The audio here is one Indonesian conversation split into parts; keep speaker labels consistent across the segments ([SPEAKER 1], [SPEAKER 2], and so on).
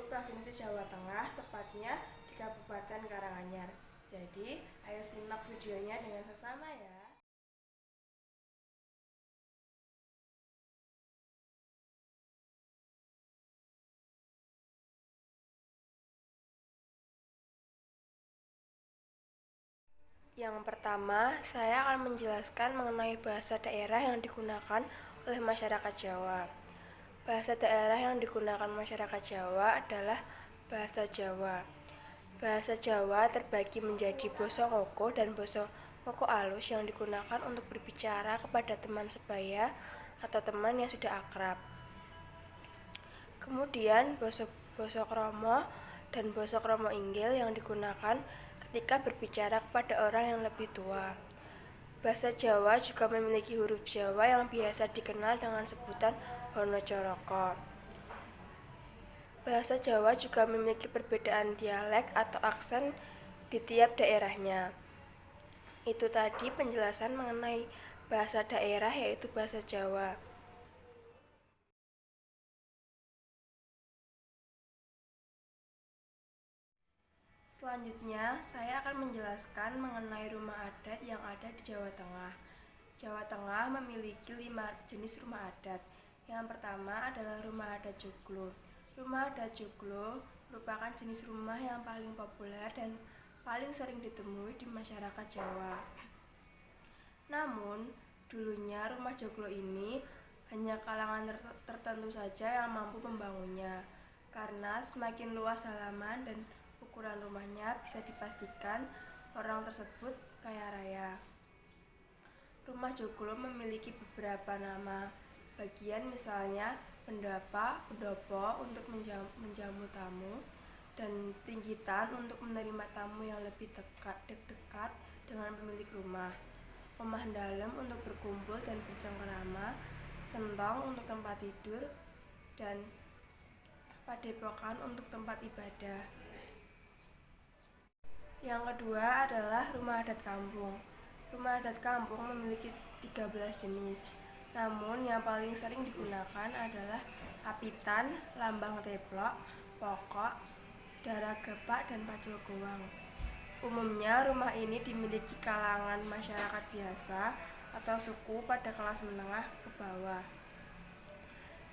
[SPEAKER 1] Provinsi Jawa Tengah, tepatnya di Kabupaten Karanganyar. Jadi, ayo simak videonya dengan seksama ya. Yang pertama, saya akan menjelaskan mengenai bahasa daerah yang digunakan oleh masyarakat Jawa. Bahasa daerah yang digunakan masyarakat Jawa adalah bahasa Jawa. Bahasa Jawa terbagi menjadi basa ngoko dan basa ngoko alus yang digunakan untuk berbicara kepada teman sebaya atau teman yang sudah akrab. Kemudian basa kromo dan basa kromo inggil yang digunakan ketika berbicara kepada orang yang lebih tua. Bahasa Jawa juga memiliki huruf Jawa yang biasa dikenal dengan sebutan Hanacaraka. Bahasa Jawa juga memiliki perbedaan dialek atau aksen di tiap daerahnya. Itu tadi penjelasan mengenai bahasa daerah, yaitu bahasa Jawa. Selanjutnya, saya akan menjelaskan mengenai rumah adat yang ada di Jawa Tengah. Jawa Tengah memiliki 5 jenis rumah adat. Yang pertama adalah rumah adat joglo. Rumah adat joglo merupakan jenis rumah yang paling populer dan paling sering ditemui di masyarakat Jawa. Namun, dulunya rumah joglo ini hanya kalangan tertentu saja yang mampu membangunnya, karena semakin luas halaman dan ukuran rumahnya bisa dipastikan orang tersebut kaya raya. Rumah joglo memiliki beberapa nama bagian, misalnya pendapa, pendopo untuk menjamu tamu, dan pringgitan untuk menerima tamu yang lebih dekat dengan pemilik rumah, omah dalem untuk berkumpul dan bersengkrama, sentong untuk tempat tidur, dan padepokan untuk tempat ibadah. Yang kedua adalah rumah adat kampung. Rumah adat kampung memiliki 13 jenis. Namun yang paling sering digunakan adalah apitan, lambang teplok, pokok, daragepak, dan pacul goang. Umumnya rumah ini dimiliki kalangan masyarakat biasa atau suku pada kelas menengah ke bawah.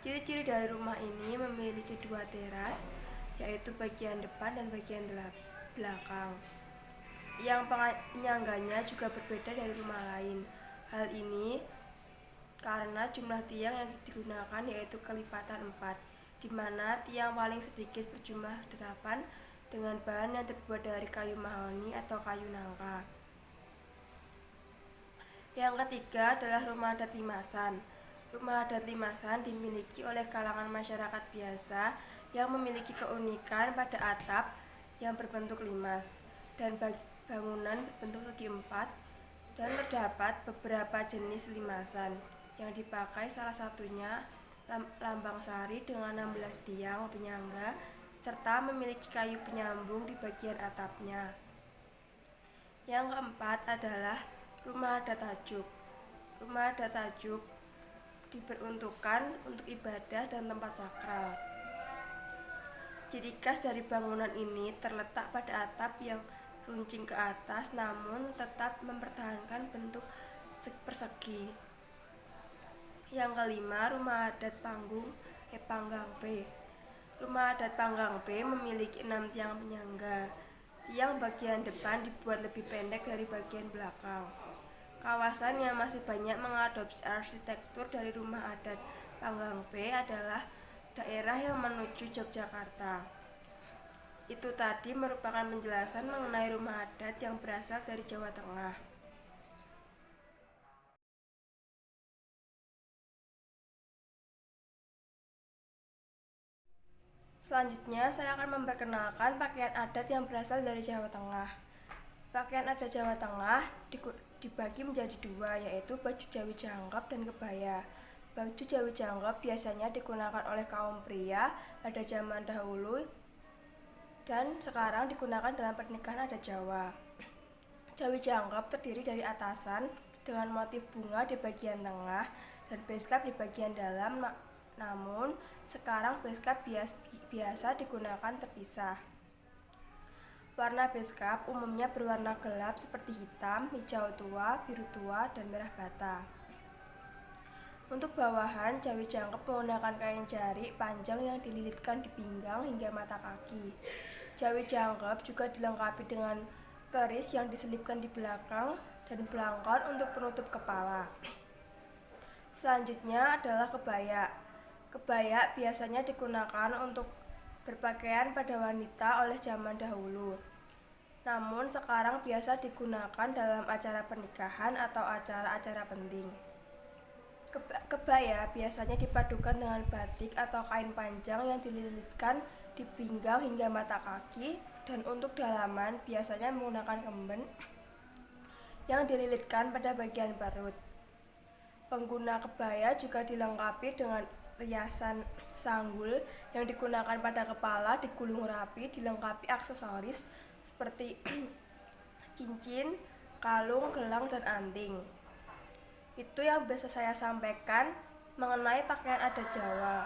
[SPEAKER 1] Ciri-ciri dari rumah ini memiliki 2 teras, yaitu bagian depan dan bagian belakang. Yang penyangganya juga berbeda dari rumah lain. Hal ini karena jumlah tiang yang digunakan yaitu kelipatan 4, di mana tiang paling sedikit berjumlah 8 dengan bahan yang terbuat dari kayu mahoni atau kayu nangka. Yang ketiga adalah rumah adat limasan. Rumah adat limasan dimiliki oleh kalangan masyarakat biasa yang memiliki keunikan pada atap yang berbentuk limas dan bangunan berbentuk segi empat, dan terdapat beberapa jenis limasan yang dipakai, salah satunya lambang sari dengan 16 tiang penyangga serta memiliki kayu penyambung di bagian atapnya. Yang keempat adalah rumah adat tajuk. Rumah adat tajuk diperuntukkan untuk ibadah dan tempat sakral. Ciri khas dari bangunan ini terletak pada atap yang runcing ke atas namun tetap mempertahankan bentuk persegi. Yang kelima, rumah adat Panggang B. Rumah adat Panggang B memiliki 6 tiang penyangga. Tiang bagian depan dibuat lebih pendek dari bagian belakang. Kawasan yang masih banyak mengadopsi arsitektur dari rumah adat Panggang B adalah daerah yang menuju Yogyakarta. Itu tadi merupakan penjelasan mengenai rumah adat yang berasal dari Jawa Tengah. Selanjutnya, saya akan memperkenalkan pakaian adat yang berasal dari Jawa Tengah. Pakaian adat Jawa Tengah dibagi menjadi 2, yaitu baju Jawi Jangkep dan kebaya. Baju Jawi Jangkep biasanya digunakan oleh kaum pria pada zaman dahulu dan sekarang digunakan dalam pernikahan adat Jawa. Jawi Jangkep terdiri dari atasan dengan motif bunga di bagian tengah dan beskap di bagian dalam Namun, sekarang beskap biasa digunakan terpisah. Warna beskap umumnya berwarna gelap seperti hitam, hijau tua, biru tua, dan merah bata. Untuk bawahan, jawi jangkep menggunakan kain jarik panjang yang dililitkan di pinggang hingga mata kaki. Jawi jangkep juga dilengkapi dengan keris yang diselipkan di belakang dan belangkon untuk penutup kepala. Selanjutnya adalah kebaya. Kebaya biasanya digunakan untuk berpakaian pada wanita oleh zaman dahulu. Namun sekarang biasa digunakan dalam acara pernikahan atau acara-acara penting. Kebaya biasanya dipadukan dengan batik atau kain panjang yang dililitkan di pinggang hingga mata kaki, dan untuk dalaman biasanya menggunakan kemben yang dililitkan pada bagian perut. Pengguna kebaya juga dilengkapi dengan riasan sanggul yang digunakan pada kepala, digulung rapi, dilengkapi aksesoris seperti cincin, kalung, gelang, dan anting. Itu yang bisa saya sampaikan mengenai pakaian adat Jawa.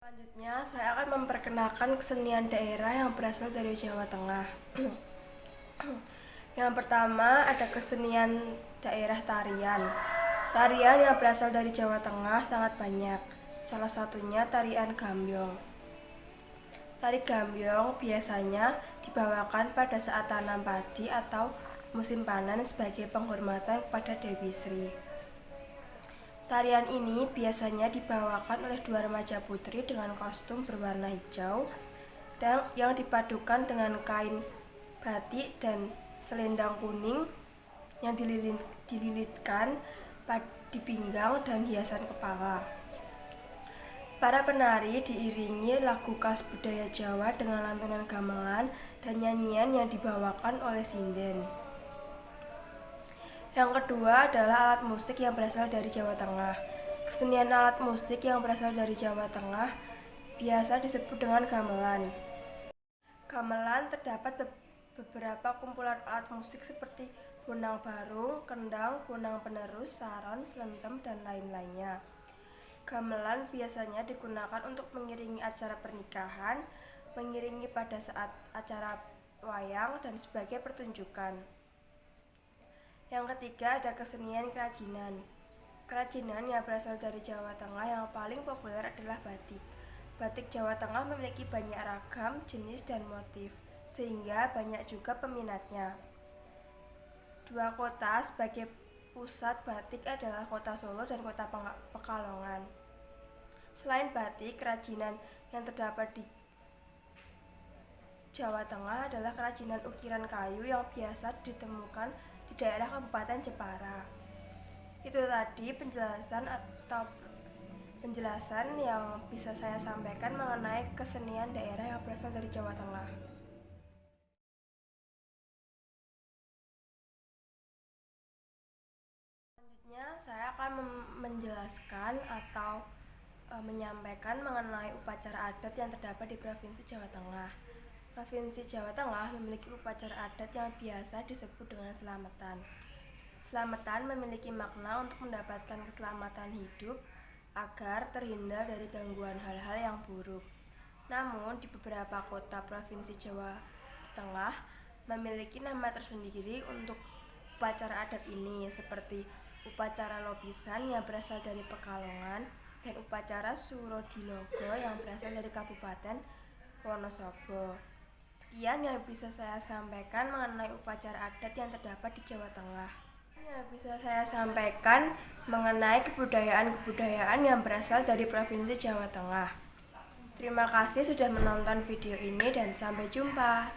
[SPEAKER 1] Selanjutnya, saya akan memperkenalkan kesenian daerah yang berasal dari Jawa Tengah. Yang pertama ada kesenian daerah tarian. Tarian yang berasal dari Jawa Tengah sangat banyak. Salah satunya tarian gambyong. Tari gambyong biasanya dibawakan pada saat tanam padi atau musim panen sebagai penghormatan kepada Dewi Sri. Tarian ini biasanya dibawakan oleh dua remaja putri dengan kostum berwarna hijau dan yang dipadukan dengan kain batik dan selendang kuning yang dililitkan di pinggang dan hiasan kepala. Para penari diiringi lagu khas budaya Jawa dengan lantunan gamelan dan nyanyian yang dibawakan oleh sinden. Yang kedua adalah alat musik yang berasal dari Jawa Tengah. Kesenian alat musik yang berasal dari Jawa Tengah biasa disebut dengan gamelan. Gamelan terdapat beberapa kumpulan alat musik seperti bonang barung, kendang, bonang penerus, saron, selentem, dan lain-lainnya. Gamelan biasanya digunakan untuk mengiringi acara pernikahan, mengiringi pada saat acara wayang, dan sebagai pertunjukan. Yang ketiga ada kesenian kerajinan. Kerajinan yang berasal dari Jawa Tengah yang paling populer adalah batik. Batik Jawa Tengah memiliki banyak ragam, jenis, dan motif, sehingga banyak juga peminatnya. Dua kota sebagai pusat batik adalah Kota Solo dan Kota Pekalongan. Selain batik, kerajinan yang terdapat di Jawa Tengah adalah kerajinan ukiran kayu yang biasa ditemukan di daerah Kabupaten Jepara. Itu tadi penjelasan yang bisa saya sampaikan mengenai kesenian daerah yang berasal dari Jawa Tengah. Selanjutnya saya akan menjelaskan atau menyampaikan mengenai upacara adat yang terdapat di Provinsi Jawa Tengah. Provinsi Jawa Tengah memiliki upacara adat yang biasa disebut dengan selamatan. Selamatan memiliki makna untuk mendapatkan keselamatan hidup agar terhindar dari gangguan hal-hal yang buruk. Namun, di beberapa kota Provinsi Jawa Tengah memiliki nama tersendiri untuk upacara adat ini, seperti upacara Lopisan yang berasal dari Pekalongan dan upacara Surodilogo yang berasal dari Kabupaten Wonosobo. Sekian yang bisa saya sampaikan mengenai upacara adat yang terdapat di Jawa Tengah. Yang bisa saya sampaikan mengenai kebudayaan-kebudayaan yang berasal dari Provinsi Jawa Tengah. Terima kasih sudah menonton video ini dan sampai jumpa.